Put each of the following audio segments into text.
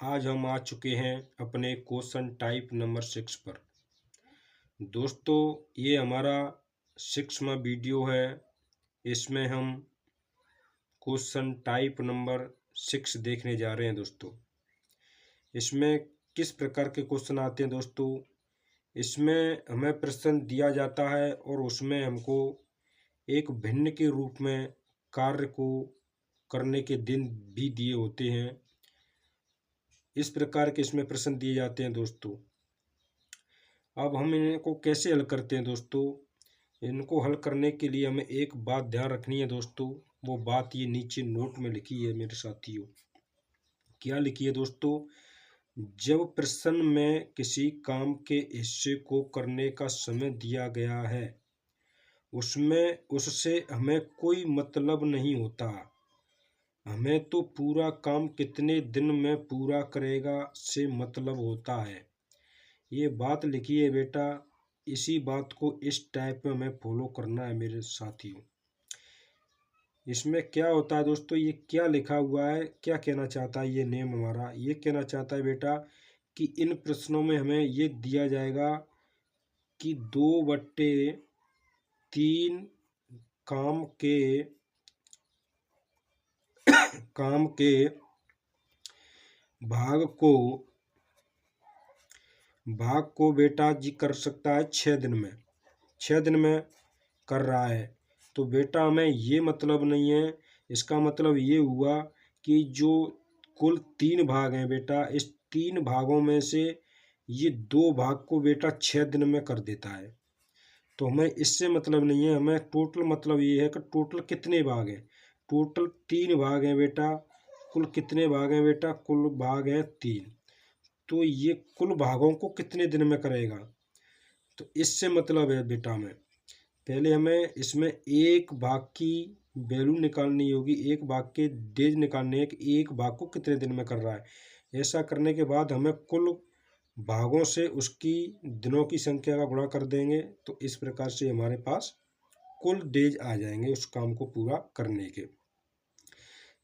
आज हम आ चुके हैं अपने क्वेश्चन टाइप नंबर 6 पर। दोस्तों, ये हमारा 6वां वीडियो है। इसमें हम क्वेश्चन टाइप नंबर 6 देखने जा रहे हैं। दोस्तों, इसमें किस प्रकार के क्वेश्चन आते हैं? दोस्तों, इसमें हमें प्रश्न दिया जाता है और उसमें हमको एक भिन्न के रूप में कार्य को करने के दिन भी दिए होते हैं। इस प्रकार के इसमें प्रश्न दिए जाते हैं। दोस्तों, अब हम इनको कैसे हल करते हैं? दोस्तों, इनको हल करने के लिए हमें एक बात ध्यान रखनी है। दोस्तों, वो बात ये नीचे नोट में लिखी है मेरे साथियों। क्या लिखी है? दोस्तों, जब प्रश्न में किसी काम के हिस्से को करने का समय दिया गया है, उसमें उससे हमें कोई मतलब नहीं होता। हमें तो पूरा काम कितने दिन में पूरा करेगा से मतलब होता है। ये बात लिखी है बेटा। इसी बात को इस टाइप में हमें फॉलो करना है मेरे साथियों। इसमें क्या होता है? दोस्तों, ये क्या लिखा हुआ है, क्या कहना चाहता है ये नेम हमारा? ये कहना चाहता है बेटा कि इन प्रश्नों में हमें ये दिया जाएगा कि 2/3 काम के भाग को बेटा जी कर सकता है 6 दिन में। 6 दिन में कर रहा है। तो बेटा हमें ये मतलब नहीं है। इसका मतलब ये हुआ कि जो कुल 3 भाग हैं बेटा, इस 3 भागों में से ये 2 भाग को बेटा 6 दिन में कर देता है। तो हमें इससे मतलब नहीं है। हमें टोटल मतलब ये है कि टोटल कितने भाग हैं। टोटल 3 भाग हैं बेटा। कुल कितने भाग हैं बेटा? कुल भाग हैं 3। तो ये कुल भागों को कितने दिन में करेगा? तो इससे मतलब है बेटा हमें पहले हमें इसमें एक भाग की वैल्यू निकालनी होगी। एक भाग के डेज निकालने हैं कि एक भाग को कितने दिन में कर रहा है। ऐसा करने के बाद हमें कुल भागों से उसकी दिनों की संख्या का गुणा कर देंगे। तो इस प्रकार से हमारे पास कुल डेज आ जाएंगे उस काम को पूरा करने के।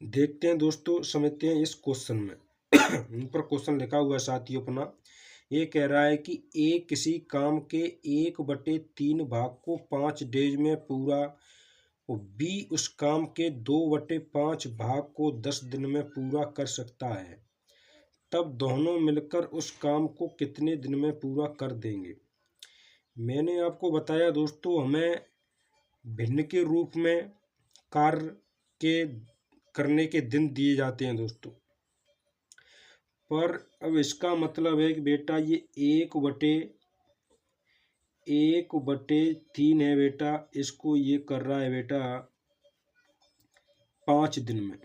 देखते हैं दोस्तों, समझते हैं इस क्वेश्चन में। ऊपर क्वेश्चन लिखा हुआ है साथियों अपना। ये कह रहा है कि ए किसी काम के 1/3 भाग को 5 डेज में पूरा और बी उस काम के 2/5 भाग को 10 दिन में पूरा कर सकता है। तब दोनों मिलकर उस काम को कितने दिन में पूरा कर देंगे? मैंने आपको बताया दोस्तों, हमें भिन्न के रूप में कार्य के करने के दिन दिए जाते हैं दोस्तों। पर अब इसका मतलब है कि बेटा ये 1/3 है बेटा। इसको ये कर रहा है बेटा 5 दिन में।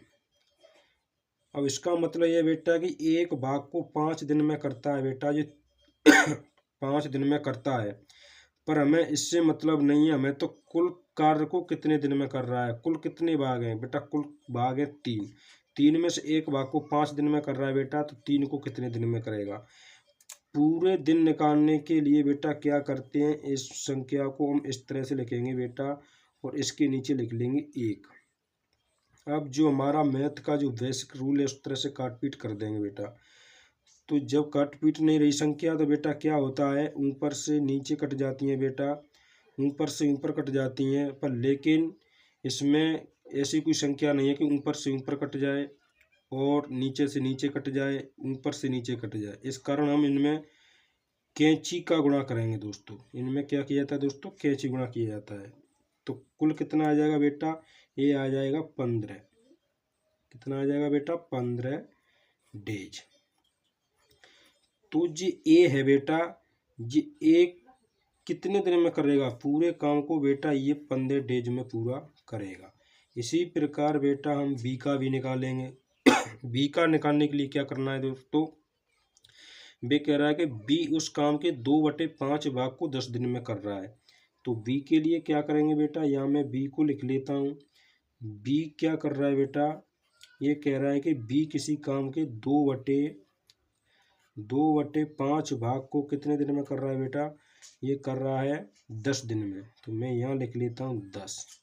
अब इसका मतलब ये बेटा कि एक भाग को 5 दिन में करता है बेटा। ये 5 दिन में करता है। पर हमें इससे मतलब नहीं है। हमें तो कुल कार्य को कितने दिन में कर रहा है। कुल कितने भाग हैं बेटा? कुल भाग है 3। 3 में से एक भाग को 5 दिन में कर रहा है बेटा। तो 3 को कितने दिन में करेगा? पूरे दिन निकालने के लिए बेटा क्या करते हैं, इस संख्या को हम इस तरह से लिखेंगे बेटा और इसके नीचे लिख लेंगे 1। अब जो हमारा मैथ का जो बेसिक रूल है उस तरह से काट पीट कर देंगे बेटा। तो जब काट पीट नहीं रही संख्या तो बेटा क्या होता है, ऊपर से नीचे कट जाती हैं बेटा, ऊपर से ऊपर कट जाती हैं। पर लेकिन इसमें ऐसी कोई संख्या नहीं है कि ऊपर से ऊपर कट जाए और नीचे से नीचे कट जाए, ऊपर से नीचे कट जाए। इस कारण हम इनमें कैंची का गुणा करेंगे दोस्तों। इनमें क्या किया जाता है दोस्तों? कैंची गुणा किया जाता है। तो कुल कितना आ जाएगा बेटा? ये आ जाएगा 15। कितना आ जाएगा बेटा? 15 डेज। तो जी ए है बेटा, ये एक कितने दिन में करेगा? पूरे काम को बेटा ये 15 डेज में पूरा करेगा। इसी प्रकार बेटा हम बी का भी निकालेंगे। बी का निकालने के लिए क्या करना है दोस्तों? बी कह रहा है कि बी उस काम के 2/5 भाग को 10 दिन में कर रहा है। तो बी के लिए क्या करेंगे बेटा? यहाँ मैं बी को लिख लेता हूँ। बी क्या कर रहा है बेटा? ये कह रहा है कि बी किसी काम के 2/5 भाग को कितने दिन में कर रहा है बेटा? ये कर रहा है 10 दिन में। तो मैं यहाँ लिख लेता हूँ 10।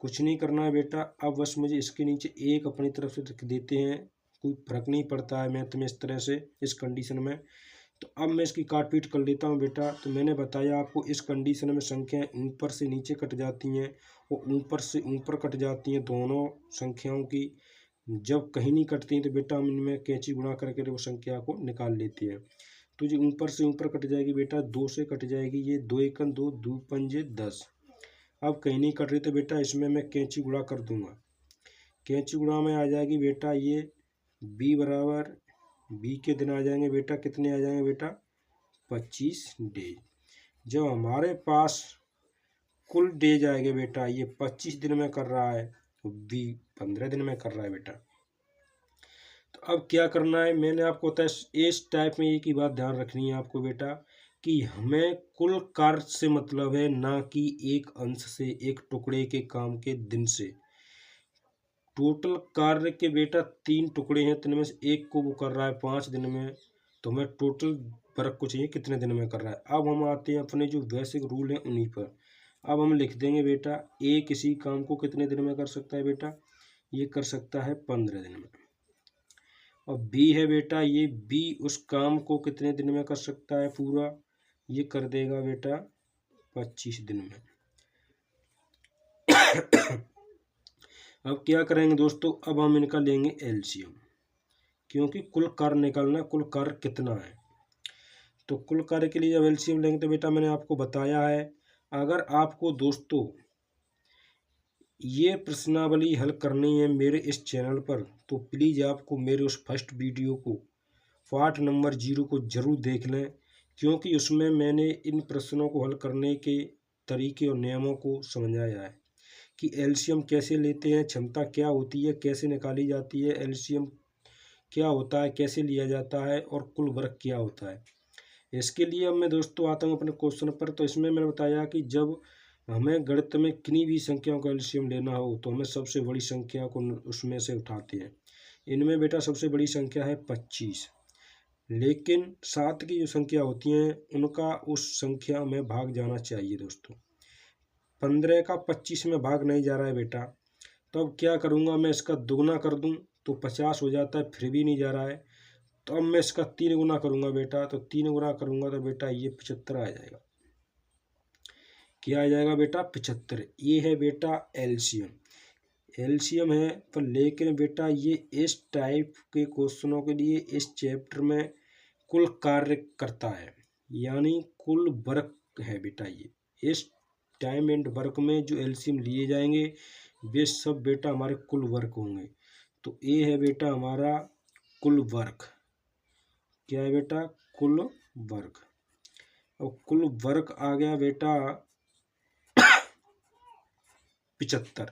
कुछ नहीं करना है बेटा। अब बस मुझे इसके नीचे एक अपनी तरफ से लिख देते हैं कोई फर्क नहीं पड़ता है मैथ में इस तरह से, इस कंडीशन में। तो अब मैं इसकी काट पीट कर लेता हूँ बेटा। तो मैंने बताया आपको इस कंडीशन में संख्याएं ऊपर से नीचे कट जाती हैं और ऊपर से ऊपर कट जाती हैं दोनों संख्याओं की। जब कहीं नहीं कटती तो बेटा हम इनमें कैंची गुणा करके वो संख्या को निकाल लेते हैं। तो जो ऊपर से ऊपर कट जाएगी बेटा, 2 से कट जाएगी, ये 2 एकम 2, 2 पंजे 10। अब कहीं नहीं कट रही तो बेटा इसमें मैं कैंची गुणा कर दूंगा। कैंची गुणा में आ जाएगी बेटा ये b बराबर, b के दिन आ जाएंगे बेटा, कितने आ जाएंगे बेटा, 25 डेज। जब हमारे पास कुल डेज आएंगे बेटा, ये 25 दिन में कर रहा है, b 15 दिन में कर रहा है बेटा। तो अब क्या करना है, मैंने आपको बताया इस टाइप में एक ही बात ध्यान रखनी है आपको बेटा, कि हमें कुल कार्य से मतलब है, ना कि एक अंश से, एक टुकड़े के काम के दिन से। टोटल कार्य के बेटा 3 टुकड़े हैं, 3 में से एक को वो कर रहा है 5 दिन में, तो हमें टोटल वर्क को चाहिए कितने दिन में कर रहा है। अब हम आते हैं अपने जो बेसिक रूल हैं उन्हीं पर। अब हम लिख देंगे बेटा ए किसी काम को कितने दिन में कर सकता है बेटा, ये कर सकता है 15 दिन में। और बी है बेटा, ये बी उस काम को कितने दिन में कर सकता है पूरा, ये कर देगा बेटा 25 दिन में। अब क्या करेंगे दोस्तों, अब हम इनका लेंगे एलसीएम, क्योंकि कुल कार्य निकालना, कुल कार्य कितना है। तो कुल कार्य के लिए जब एलसीएम लेंगे तो बेटा मैंने आपको बताया है, अगर आपको दोस्तों ये प्रश्नावली हल करनी है मेरे इस चैनल पर, तो प्लीज़ आपको मेरे उस फर्स्ट वीडियो को, पार्ट नंबर 0 को ज़रूर देख लें, क्योंकि उसमें मैंने इन प्रश्नों को हल करने के तरीके और नियमों को समझाया है कि एलसीएम कैसे लेते हैं, क्षमता क्या होती है, कैसे निकाली जाती है, एलसीएम क्या होता है, कैसे लिया जाता है, और कुल वर्ग क्या होता है। इसके लिए अब मैं दोस्तों आता हूँ अपने क्वेश्चन पर। तो इसमें मैंने बताया कि जब हमें गणित में किन्हीं भी संख्याओं का एलसीएम लेना हो तो हमें सबसे बड़ी संख्या को उसमें से उठाते हैं। इनमें बेटा सबसे बड़ी संख्या है 25, लेकिन 7 की जो संख्या होती हैं उनका उस संख्या में भाग जाना चाहिए दोस्तों। 15 का 25 में भाग नहीं जा रहा है बेटा, तो अब क्या करूँगा, मैं इसका दुगना कर दूँ तो 50 हो जाता है, फिर भी नहीं जा रहा है। तो अब मैं इसका 3 गुना करूँगा बेटा, तो 3 गुना करूँगा तो बेटा ये 75 आ जाएगा। क्या आ जाएगा बेटा, 75। ये है बेटा एलसीएम, एलसीएम है। पर लेकिन बेटा ये इस टाइप के क्वेश्चनों के लिए इस चैप्टर में कुल कार्य करता है, यानी कुल वर्क है बेटा। ये इस टाइम एंड वर्क में जो एलसीएम लिए जाएंगे वे सब बेटा हमारे कुल वर्क होंगे। तो ये है बेटा हमारा कुल वर्क, क्या है बेटा, कुल वर्ग। और कुल वर्ग आ गया बेटा 75।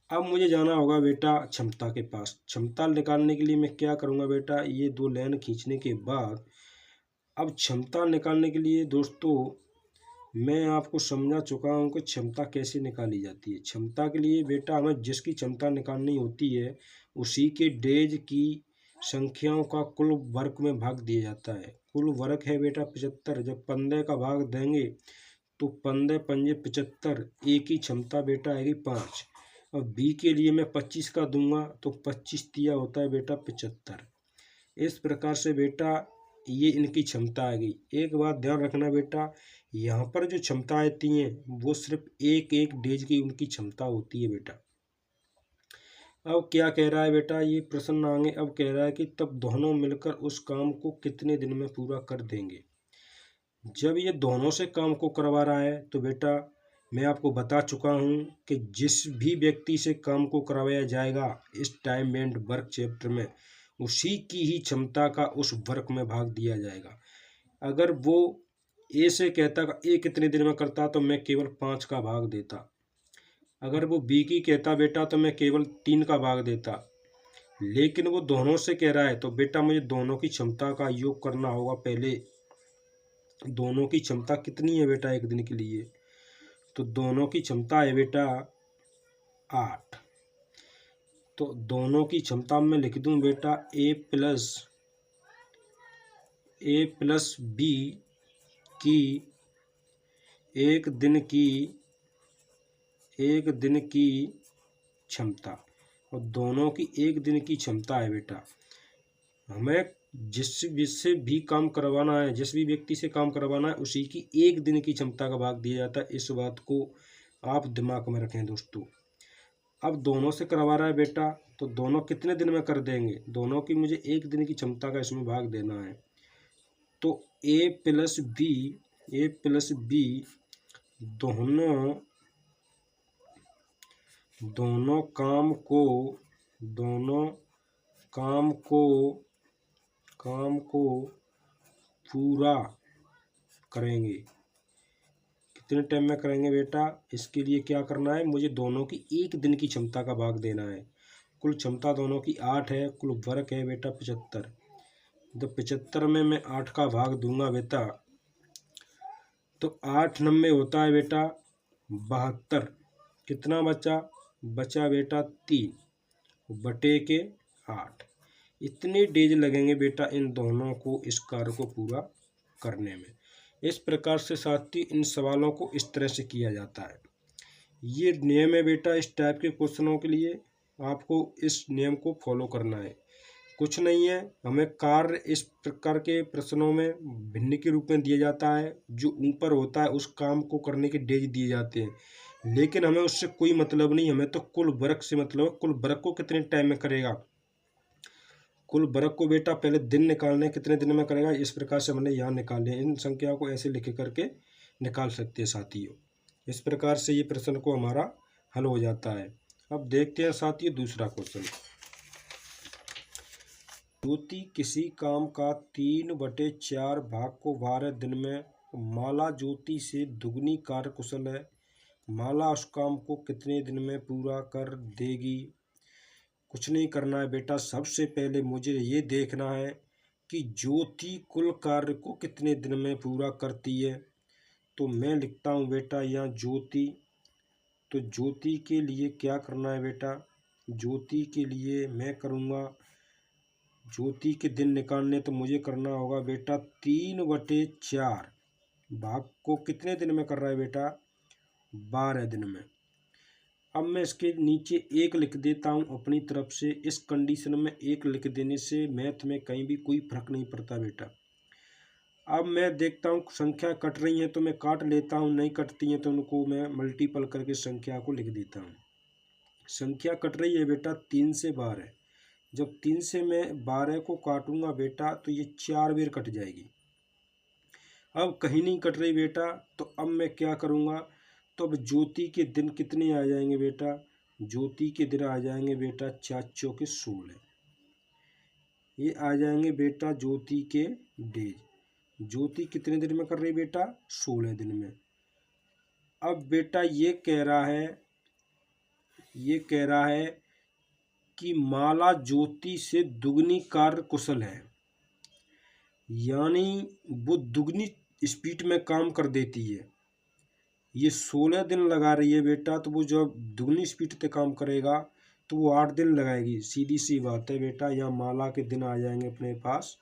अब मुझे जाना होगा बेटा क्षमता के पास। क्षमता निकालने के लिए मैं क्या करूँगा बेटा, ये 2 लाइन खींचने के बाद अब क्षमता निकालने के लिए दोस्तों मैं आपको समझा चुका हूँ कि क्षमता कैसे निकाली जाती है। क्षमता के लिए बेटा हमें जिसकी क्षमता निकालनी होती है उसी के डेज की संख्याओं का कुल वर्ग में भाग दिया जाता है। कुल वर्ग है बेटा 75, जब 15 का भाग देंगे तो 15 पंजे 75, एक ही क्षमता बेटा आएगी 5। और बी के लिए मैं 25 का दूंगा तो 25 दिया होता है बेटा 75। इस प्रकार से बेटा ये इनकी क्षमता आ गई। एक बात ध्यान रखना बेटा, यहाँ पर जो क्षमता आती हैं वो सिर्फ एक एक डेज की उनकी क्षमता होती है बेटा। अब क्या कह रहा है बेटा, ये प्रश्न आगे अब कह रहा है कि तब दोनों मिलकर उस काम को कितने दिन में पूरा कर देंगे। जब ये दोनों से काम को करवा रहा है तो बेटा मैं आपको बता चुका हूँ कि जिस भी व्यक्ति से काम को करवाया जाएगा इस टाइम एंड वर्क चैप्टर में, उसी की ही क्षमता का उस वर्क में भाग दिया जाएगा। अगर वो ए से कहता ए कितने दिन में करता तो मैं केवल 5 का भाग देता। अगर वो बी की कहता बेटा तो मैं केवल 3 का भाग देता। लेकिन वो दोनों से कह रहा है तो बेटा मुझे दोनों की क्षमता का योग करना होगा पहले। दोनों की क्षमता कितनी है बेटा एक दिन के लिए, तो दोनों की क्षमता है बेटा 8। तो दोनों की क्षमता में लिख दूं बेटा ए प्लस बी की एक दिन की क्षमता, और दोनों की एक दिन की क्षमता है बेटा। हमें जिससे भी काम करवाना है, जिस भी व्यक्ति से काम करवाना है, उसी की एक दिन की क्षमता का भाग दिया जाता है। इस बात को आप दिमाग में रखें दोस्तों। अब दोनों से करवा रहा है बेटा, तो दोनों कितने दिन में कर देंगे? दोनों की मुझे एक दिन की क्षमता का इसमें भाग देना है। तो ए प्लस बी दोनों दोनों काम को दोनों काम को काम को पूरा करेंगे। कितने टाइम में करेंगे बेटा? इसके लिए क्या करना है, मुझे दोनों की एक दिन की क्षमता का भाग देना है। कुल क्षमता दोनों की 8 है, कुल वर्क है बेटा 75। तो 75 में मैं 8 का भाग दूंगा बेटा, तो 8 नब्बे होता है बेटा 72। कितना बचा? बचा बेटा 3 बटे के 8। इतने डेज लगेंगे बेटा इन दोनों को इस कार्य को पूरा करने में। इस प्रकार से साथियों इन सवालों को इस तरह से किया जाता है। ये नियम है बेटा, इस टाइप के क्वेश्चनों के लिए आपको इस नियम को फॉलो करना है। कुछ नहीं है, हमें कार्य इस प्रकार के प्रश्नों में भिन्न के रूप में दिया जाता है। जो ऊपर होता है उस काम को करने के डेज दिए जाते हैं, लेकिन हमें उससे कोई मतलब नहीं, हमें तो कुल वर्क से मतलब है। कुल वर्क को कितने टाइम में करेगा, कुल वर्क को बेटा पहले दिन निकालने कितने दिन में करेगा, इस प्रकार से हमने यहाँ निकाले। इन संख्याओं को ऐसे लिख करके निकाल सकते हैं साथियों। इस प्रकार से ये प्रश्न को हमारा हल हो जाता है। अब देखते हैं साथियों दूसरा क्वेश्चन। ज्योति किसी काम का 3/4 भाग को 12 दिन में, माला ज्योति से दुगनी कार्य कुशल है, माला उस काम को कितने दिन में पूरा कर देगी? कुछ नहीं करना है बेटा, सबसे पहले मुझे ये देखना है कि ज्योति कुल कार्य को कितने दिन में पूरा करती है। तो मैं लिखता हूँ बेटा यहाँ ज्योति। तो ज्योति के लिए क्या करना है बेटा, ज्योति के लिए मैं करूँगा, ज्योति के दिन निकालने तो मुझे करना होगा बेटा 3/4 भाग को कितने दिन में कर रहा है बेटा, 12 दिन में। अब मैं इसके नीचे 1 लिख देता हूँ अपनी तरफ से। इस कंडीशन में 1 लिख देने से मैथ में कहीं भी कोई फर्क नहीं पड़ता बेटा। अब मैं देखता हूँ संख्या कट रही है तो मैं काट लेता हूँ, नहीं कटती हैं तो उनको मैं मल्टीपल करके संख्या को लिख देता हूँ। संख्या कट रही है बेटा 3 से 12। जब 3 से मैं 12 को काटूंगा बेटा तो ये 4 बार कट जाएगी। अब कहीं नहीं कट रही बेटा, तो अब मैं क्या करूँगा, तो अब ज्योति के दिन कितने आ जाएंगे बेटा, ज्योति के दिन आ जाएंगे बेटा 4 चौके 16। ये आ जाएंगे बेटा ज्योति के डेज। ज्योति कितने दिन में कर रही बेटा, 16 दिन में। अब बेटा ये कह रहा है कि माला ज्योति से दुगनी कार्य कुशल है, यानी वो दुगनी स्पीड में काम कर देती है। ये 16 दिन लगा रही है बेटा, तो वो जब दुगनी स्पीड से काम करेगा तो वो 8 दिन लगाएगी। सीधी सी बात है बेटा, यहाँ माला के दिन आ जाएंगे अपने पास।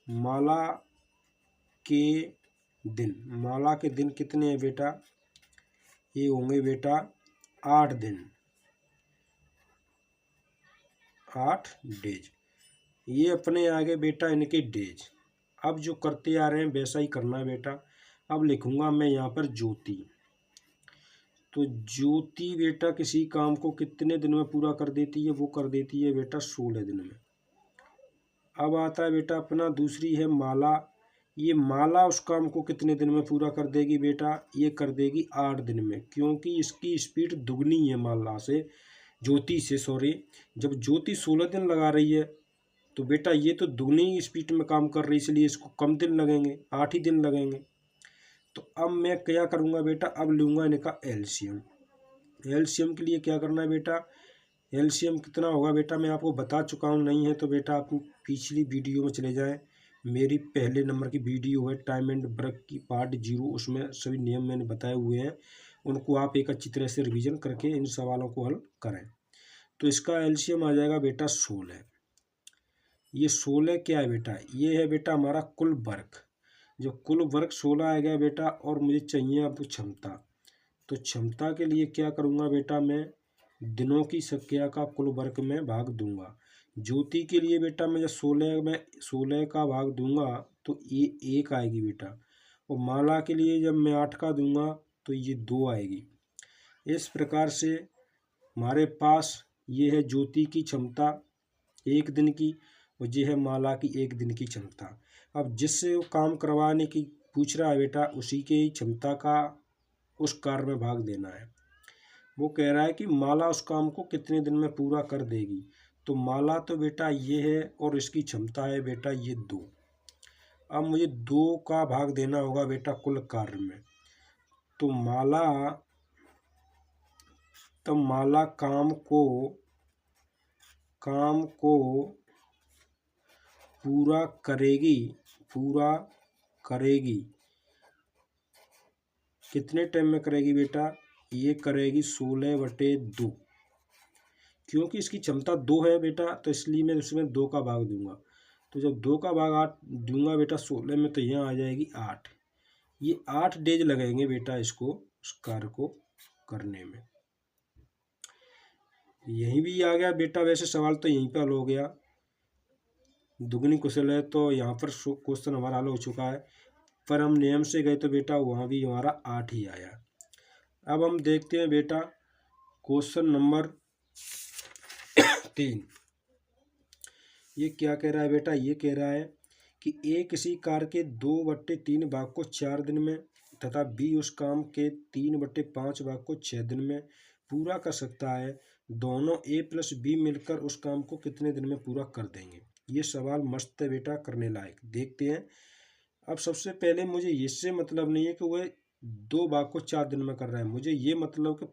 माला के दिन कितने हैं बेटा, ये होंगे बेटा 8 दिन, 8 डेज। ये अपने आगे बेटा इनके डेज। अब जो करते आ रहे हैं वैसा ही करना है बेटा। अब लिखूंगा मैं यहाँ पर ज्योति। तो ज्योति बेटा किसी काम को कितने दिन में पूरा कर देती है, वो कर देती है बेटा 16 दिन में। अब आता है बेटा अपना दूसरी है माला। ये माला उस काम को कितने दिन में पूरा कर देगी बेटा, ये कर देगी 8 दिन में, क्योंकि इसकी स्पीड दुगनी है माला से, ज्योति से सॉरी। जब ज्योति 16 दिन लगा रही है तो बेटा ये तो दुगनी स्पीड में काम कर रही है, इसलिए इसको कम दिन लगेंगे, 8 ही दिन लगेंगे। तो अब मैं क्या करूँगा बेटा, अब लूँगा इनका एलसीएम। एलसीएम के लिए क्या करना है बेटा, एलसीएम कितना होगा बेटा मैं आपको बता चुका हूँ, नहीं है तो बेटा आप पिछली वीडियो में चले जाएं। मेरी पहले नंबर की वीडियो है टाइम एंड वर्क की पार्ट 0, उसमें सभी नियम मैंने बताए हुए हैं। उनको आप एक अच्छी तरह से रिवीजन करके इन सवालों को हल करें। तो इसका एलसीएम आ जाएगा बेटा 16। ये 16 क्या है बेटा, ये है बेटा हमारा कुल वर्क। जो कुल वर्क 16 आ गया बेटा, और मुझे चाहिए अब क्षमता। तो क्षमता के लिए क्या करूँगा बेटा, मैं दिनों की संख्या का कुल वर्क में भाग दूंगा। ज्योति के लिए बेटा मैं जब 16 में 16 का भाग दूंगा तो ये 1 आएगी बेटा, और माला के लिए जब मैं 8 का दूंगा तो ये 2 आएगी। इस प्रकार से हमारे पास ये है ज्योति की क्षमता 1 दिन की, और ये है माला की 1 दिन की क्षमता। अब जिससे वो काम करवाने की पूछ रहा है बेटा, उसी के ही क्षमता का उस कार्य में भाग देना है। वो कह रहा है कि माला उस काम को कितने दिन में पूरा कर देगी। तो माला तो बेटा ये है और इसकी क्षमता है बेटा ये 2। अब मुझे 2 का भाग देना होगा बेटा कुल कार्य में। तो माला काम को पूरा करेगी कितने टाइम में करेगी बेटा, ये करेगी 16/2। क्योंकि इसकी क्षमता 2 है बेटा, तो इसलिए मैं उसमें 2 का भाग दूंगा। तो जब 2 का भाग 8 दूंगा बेटा 16 में, तो यहाँ आ जाएगी 8। ये 8 डेज लगेंगे बेटा इसको उस कार्य को करने में। यहीं भी आ गया बेटा, वैसे सवाल तो यहीं पर हल हो गया। दुगनी कुशल है तो यहाँ पर क्वेश्चन हमारा हल हो चुका है, पर हम नियम से गए तो बेटा वहाँ भी हमारा 8 ही आया। अब हम देखते हैं बेटा क्वेश्चन नंबर 3। ये क्या कह रहा है बेटा, ये कह रहा है कि ए किसी कार्य के 2/3 भाग को 4 दिन में तथा बी उस काम के 3/5 भाग को 6 दिन में पूरा कर सकता है। दोनों ए प्लस बी मिलकर उस काम को कितने दिन में पूरा कर देंगे। ये सवाल मस्त है बेटा, करने लायक। देखते हैं। अब सबसे पहले मुझे इससे मतलब नहीं है कि वह 2 भाग को 4 दिन में कर रहा है, मुझे ये मतलब कि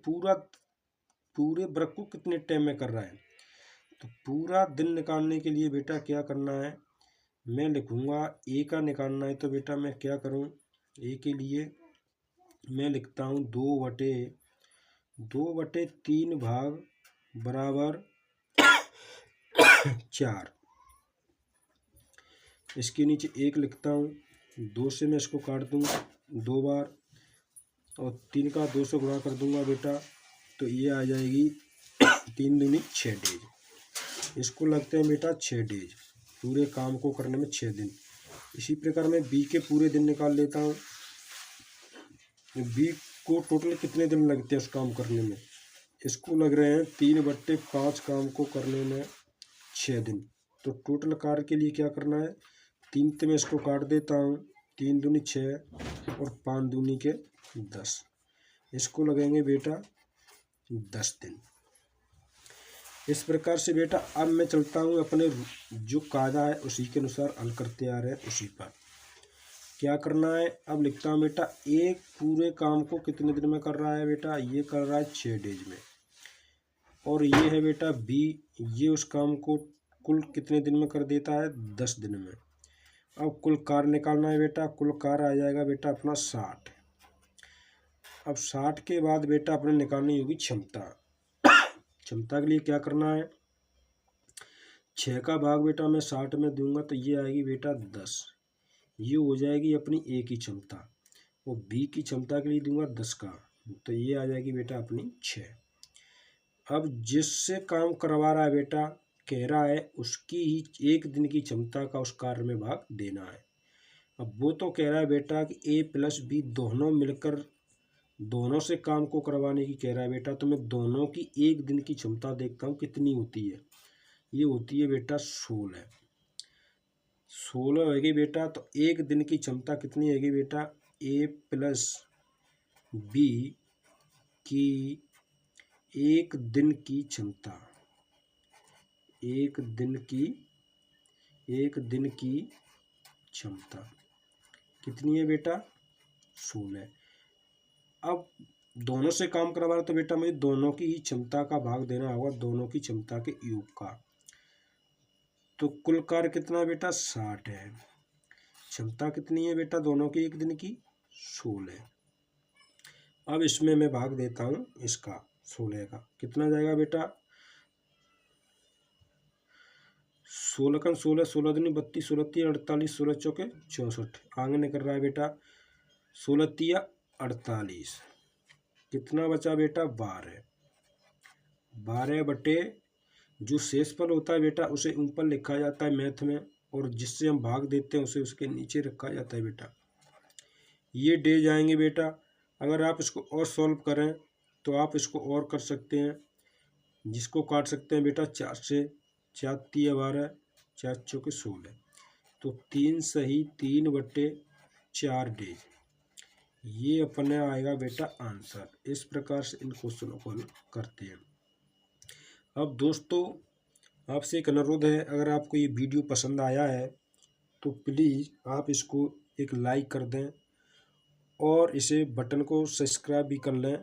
पूरे वर्ग को कितने टाइम में कर रहा है। तो पूरा दिन निकालने के लिए बेटा क्या करना है, मैं लिखूंगा ए का निकालना है। तो बेटा मैं क्या करूं, ए के लिए मैं लिखता हूं 2/3 भाग बराबर 4। इसके नीचे 1 लिखता हूँ, 2 से मैं इसको काट दूँ 2 बार, और 3 का 2 से गुणा कर दूंगा बेटा, तो ये आ जाएगी 3 दूनी 6 डेज। इसको लगते हैं बेटा 6 डेज, पूरे काम को करने में 6 दिन। इसी प्रकार मैं बी के पूरे दिन निकाल लेता हूँ। बी को टोटल कितने दिन लगते हैं उस काम करने में, इसको लग रहे हैं 3/5 काम को करने में 6 दिन। तो टोटल कार्य के लिए क्या करना है, 3 से मैं इसको काट देता हूँ, 3 दूनी 6 और 5 दूनी के 10। इसको लगेंगे बेटा 10 दिन। इस प्रकार से बेटा अब मैं चलता हूँ अपने जो कायदा है उसी के अनुसार हल करते आ रहे हैं। उसी पर क्या करना है, अब लिखता हूँ बेटा एक पूरे काम को कितने दिन में कर रहा है बेटा, ये कर रहा है 6 डेज में। और ये है बेटा बी, ये उस काम को कुल कितने दिन में कर देता है, 10 दिन में। अब कुल कार्य निकालना है बेटा, कुल कार्य आ जाएगा बेटा अपना 60। अब 60 के बाद बेटा अपने निकालनी होगी क्षमता। क्षमता के लिए क्या करना है, 6 का भाग बेटा मैं 60 में दूंगा तो ये आएगी बेटा 10। ये हो जाएगी अपनी ए की क्षमता, और बी की क्षमता के लिए दूंगा 10 का, तो ये आ जाएगी बेटा अपनी 6। अब जिससे काम करवा रहा है बेटा, कह रहा है उसकी ही 1 दिन की क्षमता का उस कार्य में भाग देना है। अब वो तो कह रहा है बेटा कि ए प्लस बी दोनों मिलकर दोनों से काम को करवाने की कह रहा है बेटा। तो मैं दोनों की 1 दिन की क्षमता देखता हूँ कितनी होती है, ये होती है बेटा 16। 16 होगी बेटा, तो 1 दिन की क्षमता कितनी होगी बेटा, ए प्लस बी की 1 दिन की क्षमता, 1 दिन की क्षमता कितनी है बेटा, 16। अब दोनों से काम करवा रहा तो बेटा मुझे दोनों की ही क्षमता का भाग देना होगा, दोनों की क्षमता के योग का। तो कुल कार्य कितना बेटा 60 है, क्षमता कितनी है बेटा दोनों की 1 दिन की 16। अब इसमें मैं भाग देता हूँ इसका 16 का, कितना जाएगा बेटा 16 का 16, 16 दूनी 32, 16 तिया 48, 16 चौके 64। आगे निकल रहा है बेटा 16 तिया 48, कितना बचा बेटा 12। 12/3 जो शेषफल होता है बेटा उसे ऊपर लिखा जाता है मैथ में, और जिससे हम भाग देते हैं उसे उसके नीचे रखा जाता है बेटा। ये डेज आएंगे बेटा। अगर आप इसको और सॉल्व करें तो आप इसको और कर सकते हैं, जिसको काट सकते हैं बेटा 4 से। 4 तिया 12, 4 चौके 16, तो 3 सही 3/4 डेज। ये अपने आएगा बेटा आंसर। इस प्रकार से इन क्वेश्चनों को हल करते हैं। अब दोस्तों आपसे एक अनुरोध है, अगर आपको ये वीडियो पसंद आया है तो प्लीज़ आप इसको एक लाइक कर दें और इसे बटन को सब्सक्राइब भी कर लें,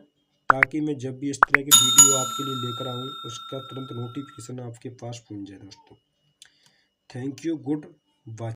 ताकि मैं जब भी इस तरह की वीडियो आपके लिए लेकर आऊँ उसका तुरंत नोटिफिकेशन आपके पास पहुँच जाए दोस्तों। Thank you, good bye.